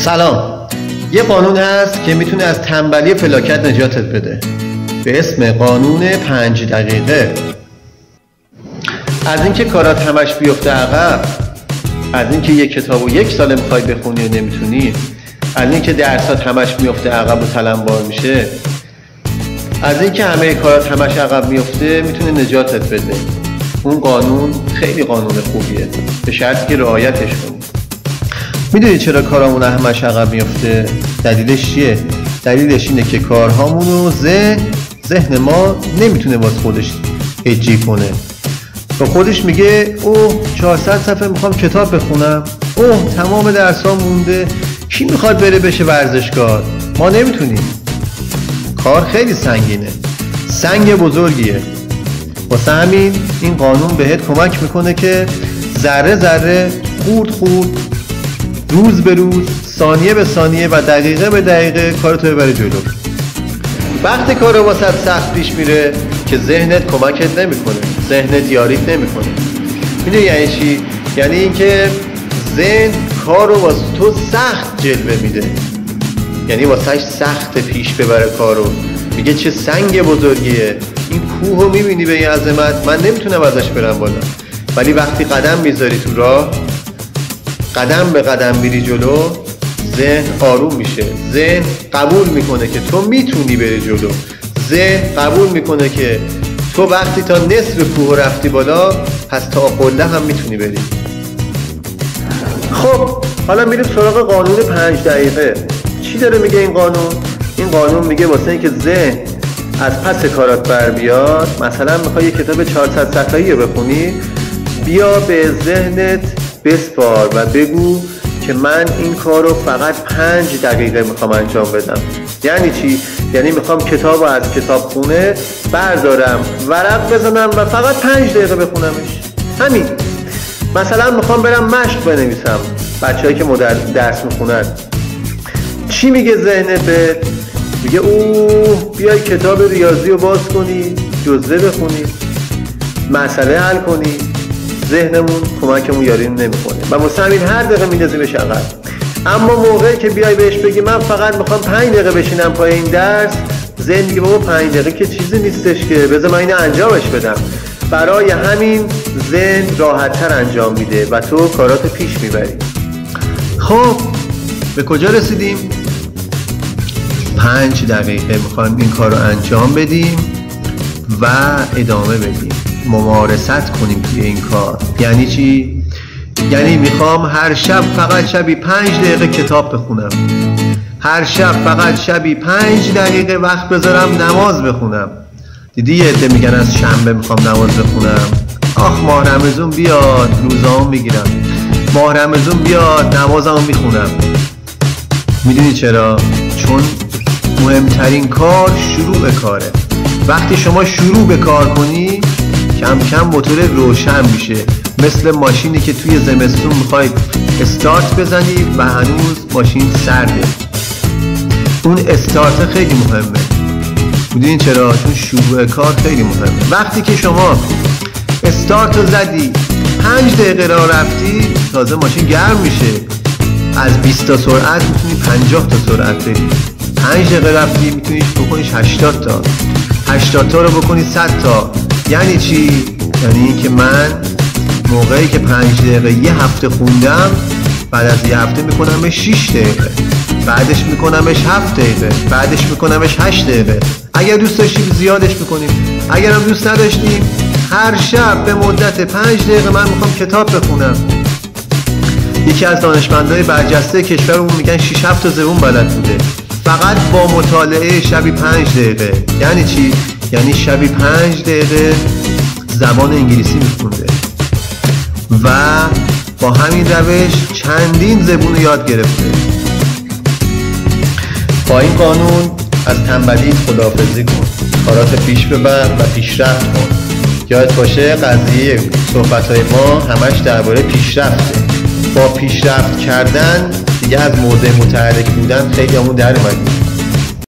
سلام. یه قانون هست که میتونه از تنبلی فلاکت نجاتت بده، به اسم قانون 5 دقیقه. از اینکه کارات همش بیفته عقب، از اینکه یک کتابو 1 سال میخوای بخونی و نمیتونی، از اینکه درسات همش میفته عقب و تلمبار میشه، از اینکه همه کارات همش عقب میفته، میتونه نجاتت بده. اون قانون خیلی قانون خوبیه، به شرطی که رعایتش کنی. میدونی چرا کارامون همش عقب میفته؟ دلیلش چیه؟ دلیلش اینه که کارهامونو ذهن ما نمیتونه واسه خودش اجرا کنه. با خودش میگه اوه 400 صفحه میخوام کتاب بخونم، اوه تمام درس‌ها مونده، کی میخواد بره بشه ورزشکار؟ ما نمیتونیم. کار خیلی سنگینه، سنگ بزرگیه. واسه همین این قانون بهت کمک میکنه که ذره ذره، خورد خورد، روز به روز، ثانیه به ثانیه و دقیقه به دقیقه کارتو ببری جلو. وقتی کارو واسه سخت پیش میره که ذهنت کمکت نمیکنه، ذهنت یاریت نمیکنه. میدونی یعنی چی؟ یعنی اینکه ذهن کارو واسه تو سخت جلوه میده، یعنی واسهش سخت پیش ببره کارو. میگه چه سنگ بزرگیه، این کوهو میبینی به این عظمت، من نمیتونم ازش برم بالا. ولی وقتی قدم میذاری تو راه، قدم به قدم میری جلو، ذهن آروم میشه، ذهن قبول میکنه که تو میتونی بری جلو، ذهن قبول میکنه که تو وقتی تا نصف کوه رفتی بالا، پس تا قله هم میتونی بری. خب حالا میریم سراغ قانون 5 دقیقه. چی داره میگه این قانون؟ این قانون میگه واسه اینکه ذهن از پس کارات بر بیاد، مثلا میخوای یه کتاب 400 صفحه‌ای رو بخونی، بیا به ذهنت بسپار و بگو که من این کار رو فقط 5 دقیقه میخوام انجام بدم. یعنی چی؟ یعنی میخوام کتاب رو از کتابخونه بردارم، ورق بزنم و فقط 5 دقیقه بخونمش. همین. مثلا میخوام برم مشق بنویسم، بچه‌هایی که درس میخونن، چی میگه ذهنت بهت؟ میگه اوه بیای کتاب ریاضی رو باز کنی، جزوه بخونی، مسئله حل کنی. ذهنمون کمکمون یاری نمیکنه و واسه همین هر دقیقه میندازیمش عقب. اما موقعی که بیای بهش بگی من فقط میخوام 5 دقیقه بشینم پای این درس، ذهن میگه بابا 5 دقیقه که چیزی نیستش که، بذار من اینو انجامش بدم. برای همین ذهن راحت‌تر انجام میده و تو کارات پیش میبری. خب به کجا رسیدیم؟ 5 دقیقه میخوایم این کار رو انجام بدیم و ادامه بدیم، ممارست کنیم توی این کار. یعنی چی؟ یعنی میخوام هر شب فقط شبی 5 دقیقه کتاب بخونم، هر شب فقط شبی 5 دقیقه وقت بذارم نماز بخونم. دیدی یه عده میگن از شنبه میخوام نماز بخونم، آخ ماه رمضان بیاد روزامو میگیرم، ماه رمضان بیاد نمازمو میخونم. میدونی چرا؟ چون مهمترین کار شروع کاره. وقتی شما شروع به کار کنی، کم کم موتور روشن میشه، مثل ماشینی که توی زمستون میخوای استارت بزنی و هنوز ماشین سرده. اون استارت خیلی مهمه. میدونین چرا؟ چون شروع کار خیلی مهمه. وقتی که شما استارت رو زدی، 5 دقیقه راه رفتی، تازه ماشین گرم میشه، از 20 تا سرعت میتونی 50 تا سرعت بری. 5 دقیقه رفتی میتونی بکنیش 80 تا، 80 تا رو بکنی 100 تا. یعنی چی؟ یعنی این که من موقعی که 5 دقیقه یه هفته خوندم، بعد از یه هفته میکنمش 6 دقیقه، بعدش میکنمش 7 دقیقه، بعدش میکنمش 8 دقیقه. اگر دوست داشتیم زیادش میکنیم، اگر هم دوست نداشتیم هر شب به مدت 5 دقیقه من میخوام کتاب بخونم. یکی از دانشمندای برجسته کشورمون میگن 6-7 تا زبون بلد بوده، فقط با مطالعه شبی 5 دقیقه. یعنی چی؟ یعنی شبی 5 دقیقه زبان انگلیسی میخونده و با همین روش چندین زبون رو یاد گرفته. با این قانون از تنبلی خداحافظی کن، کارات پیش ببر و پیشرفت کن. یادت باشه قضیه صحبت‌های ما همش درباره پیشرفته. با پیشرفت کردن دیگه از موضع متحرک بودن خیلی همون در اومدیم.